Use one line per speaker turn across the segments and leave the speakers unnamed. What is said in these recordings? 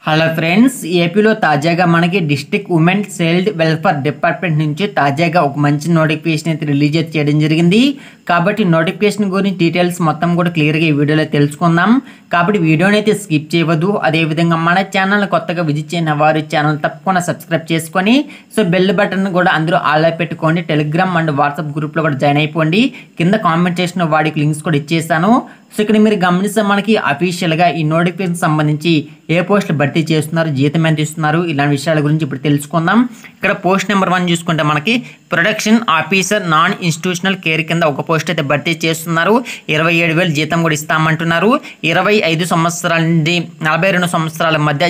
Hello friends, ఏపీలో తాజాగా మనకి district women child welfare department నుంచి తాజాగా ఒక మంచి నోటిఫికేషన్ అయితే రిలీజ్ చేయడం జరిగింది. కాబట్టి నోటిఫికేషన్ గురించి డీటెయిల్స్ మొత్తం కూడా క్లియర్గా ఈ వీడియోలో తెలుసుకుందాం. కాబట్టి వీడియోని అయితే స్కిప్ చేయవద్దు. అదేవిధంగా మన ఛానల్ కొత్తగా విజిట్ చేయని వారు ఛానల్ తప్పకుండా సబ్స్క్రైబ్ చేసుకొని బెల్ బటన్ కూడా అందరూ ఆన్లో పెట్టుకోండి. టెలిగ్రామ్ అండ్ వాట్సాప్ గ్రూప్లో కూడా జాయిన్ అయిపోండి. కింద కామెంట్ చేసిన వాడికి లింక్స్ కూడా ఇచ్చేసాను. సో ఇక్కడ మీరు గమనిస్తే మనకి అఫీషియల్గా ఈ నోటిఫికేషన్ సంబంధించి ఏ పోస్టులు భర్తీ చేస్తున్నారు, జీతం ఎంత ఇస్తున్నారు, ఇలాంటి విషయాల గురించి ఇప్పుడు తెలుసుకుందాం. ఇక్కడ పోస్ట్ నెంబర్ 1 చూసుకుంటే మనకి production officer non institutional care కింద ఒక పోస్ట్ అయితే భర్తీ చేస్తున్నారు. 27,000 జీతం కూడా ఇస్తామంటున్నారు. 25 సంవత్సరాల నుండి 42 సంవత్సరాల మధ్య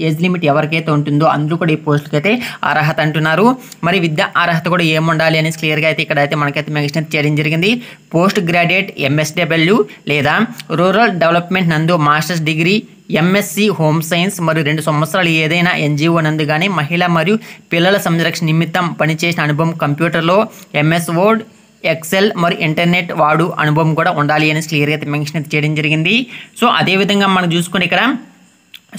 ఏజ్ లిమిట్ ఎవరికైతే ఉంటుందో అందరూ కూడా ఈ పోస్టులకి అయితే అర్హత అంటున్నారు. మరి విద్యా అర్హత కూడా ఏముండాలి అనేసి క్లియర్గా అయితే ఇక్కడ అయితే మనకైతే మెన్షన్ చేయడం జరిగింది. పోస్ట్ గ్రాడ్యుయేట్ MSW లేదా రూరల్ డెవలప్మెంట్ నందు masters degree, MSc home science మరియు 2 సంవత్సరాలు ఏదైనా NGO నందు కానీ మహిళ మరియు పిల్లల సంరక్షణ నిమిత్తం పనిచేసిన అనుభవం, కంప్యూటర్లో MS వర్డ్, ఎక్సెల్ మరియు ఇంటర్నెట్ వాడు అనుభవం కూడా ఉండాలి అని క్లియర్గా అయితే మెన్షన్ చేయడం జరిగింది. సో అదేవిధంగా మనం చూసుకుంటే ఇక్కడ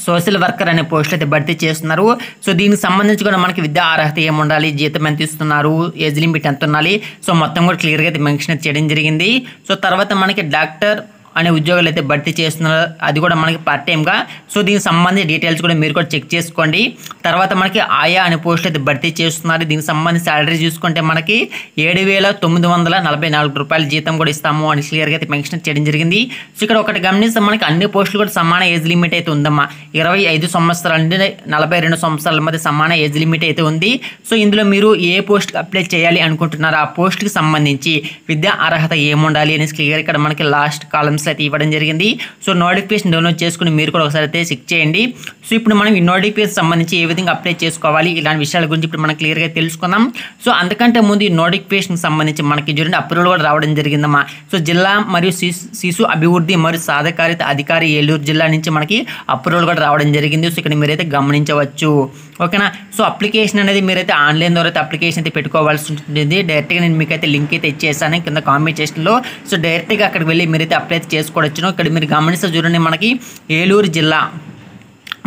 సోషల్ వర్కర్ అనే పోస్టులు అయితే భర్తీ చేస్తున్నారు. సో దీనికి సంబంధించి కూడా మనకి విద్యా అర్హత ఏముండాలి, జీతం ఎంత ఇస్తున్నారు, ఏజ్ లిమిట్ ఎంత ఉండాలి, సో మొత్తం కూడా క్లియర్గా అయితే మెన్షన్ చేయడం జరిగింది. సో తర్వాత మనకి డాక్టర్ అనే ఉద్యోగాలు అయితే భర్తీ చేస్తున్నారు. అది కూడా మనకి పార్ట్ టైమ్గా. సో దీనికి సంబంధించిన డీటెయిల్స్ కూడా మీరు కూడా చెక్ చేసుకోండి. తర్వాత మనకి ఆయా అనే పోస్టులు అయితే భర్తీ చేస్తున్నారు. దీనికి సంబంధించి శాలరీ చూసుకుంటే మనకి 7,944 రూపాయల జీతం కూడా ఇస్తాము అని క్లియర్గా అయితే మెన్షన్ చేయడం జరిగింది. సో ఇక్కడ ఒకటి గమనిస్తే మనకి అన్ని పోస్టులు కూడా సమాన ఏజ్ లిమిట్ అయితే ఉందమ్మా. 25 సంవత్సరాల నుండి 42 సంవత్సరాల మధ్య సమాన ఏజ్ లిమిట్ అయితే ఉంది. సో ఇందులో మీరు ఏ పోస్ట్కి అప్లై చేయాలి అనుకుంటున్నారో ఆ పోస్ట్కి సంబంధించి విద్యా అర్హత ఏముండాలి అనేసి క్లియర్ ఇక్కడ మనకి లాస్ట్ కాలమ్స్ అయితే ఇవ్వడం జరిగింది. సో నోటిఫికేషన్ డౌన్లోడ్ చేసుకుని మీరు కూడా ఒకసారి అయితే చెక్ చేయండి. సో ఇప్పుడు మనం ఈ నోటిఫికేషన్ సంబంధించి ఏ విధంగా అప్లై చేసుకోవాలి ఇలాంటి విషయాల గురించి ఇప్పుడు మనం క్లియర్గా తెలుసుకుందాం. సో అంతకంటే ముందు ఈ నోటిఫికేషన్ సంబంధించి మనకి చూడండి అప్రూవల్ కూడా రావడం జరిగిందమ్మా. సో జిల్లా మరియు శిశు అభివృద్ధి మరియు సాధికారిత అధికారి ఏలూరు జిల్లా నుంచి మనకి అప్రూవల్ కూడా రావడం జరిగింది. సో ఇక్కడ మీరైతే గమనించవచ్చు. ఓకేనా. సో అప్లికేషన్ అనేది మీరైతే ఆన్లైన్ ద్వారా అయితే అప్లికేషన్ అయితే పెట్టుకోవాల్సి ఉంటుంది. డైరెక్ట్గా నేను మీకైతే లింక్ అయితే ఇచ్చేసాను కింద కామెంట్ సెక్షన్లో. సో డైరెక్ట్గా అక్కడికి వెళ్ళి మీరైతే అప్లై చేసుకోవచ్చును. ఇక్కడ మీరు గమనిస్తే చూడండి మనకి ఏలూరు జిల్లా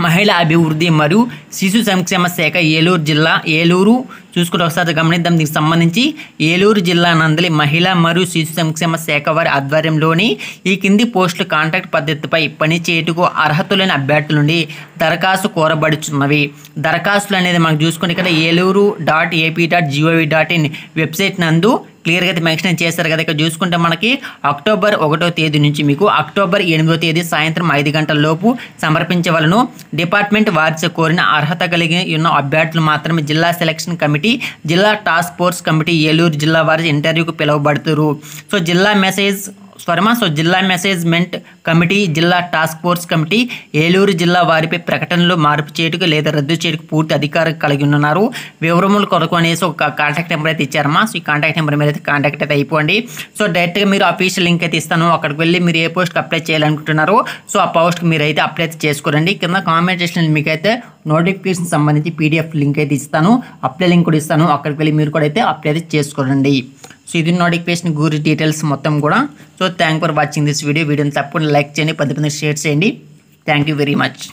మహిళా అభివృద్ధి మరియు శిశు సంక్షేమ శాఖ ఏలూరు జిల్లా ఏలూరు చూసుకుంటే ఒకసారి గమనిద్దాం. దీనికి సంబంధించి ఏలూరు జిల్లా నందలి మహిళా మరియు శిశు సంక్షేమ శాఖ వారి ఆధ్వర్యంలోని ఈ కింది పోస్టులు కాంట్రాక్ట్ పద్ధతిపై పనిచేయటకు అర్హతలైన అభ్యర్థుల నుండి దరఖాస్తు కోరబడుచున్నవి. దరఖాస్తులు అనేది మనం చూసుకుంటే ఇక్కడ ఏలూరు.ap.gov.in వెబ్సైట్ నందు క్లియర్గా అయితే మెన్షన్ చేస్తారు కదా. ఇక్కడ చూసుకుంటే మనకి అక్టోబర్ 1వ తేదీ నుంచి మీకు అక్టోబర్ 8వ తేదీ సాయంత్రం 5 గంటల లోపు సమర్పించవలను. డిపార్ట్మెంట్ వారిచే కోరిన అర్హత కలిగి ఉన్న అభ్యర్థులు మాత్రమే జిల్లా సెలక్షన్ కమిటీ, జిల్లా టాస్క్ ఫోర్స్ కమిటీ ఏలూరు జిల్లా వారి ఇంటర్వ్యూకు పిలువబడుతారు. సో జిల్లా మెసేజ్మెంట్ కమిటీ, జిల్లా టాస్క్ ఫోర్స్ కమిటీ ఏలూరు జిల్లా వారిపై ప్రకటనలు మార్పు చేయటకు లేదా రద్దు చేయటకు పూర్తి అధికారం కలిగి ఉన్నారు. వివరముల కొరకు అనేసి ఒక కాంటాక్ట్ నెంబర్ అయితే ఇచ్చారమ్మా. సో ఈ కాంటాక్ట్ నెంబర్ మీద అయితే కాంటాక్ట్ అయితే అయిపోండి. సో డైరెక్ట్గా మీరు అఫీషియల్ లింక్ అయితే ఇస్తాను. అక్కడికి వెళ్ళి మీరు ఏ పోస్ట్కి అప్లై చేయాలనుకుంటున్నారో సో ఆ పోస్ట్కి మీరు అయితే అప్లై అయితే చేసుకోరండి. కింద కామెంట్ సెక్షన్లో మీకు అయితే నోటిఫికేషన్ సంబంధించి PDF లింక్ అయితే ఇస్తాను, అప్లై లింక్ కూడా ఇస్తాను. అక్కడికి వెళ్ళి మీరు కూడా అయితే అప్లై అయితే చేసుకోరండి. సో ఇది నోటిఫికేషన్ గురించి డీటెయిల్స్ మొత్తం కూడా. So thank for watching this వీడియోని తప్పకుండా లైక్ చేయండి, 10 షేర్ చేయండి. Thank you very much.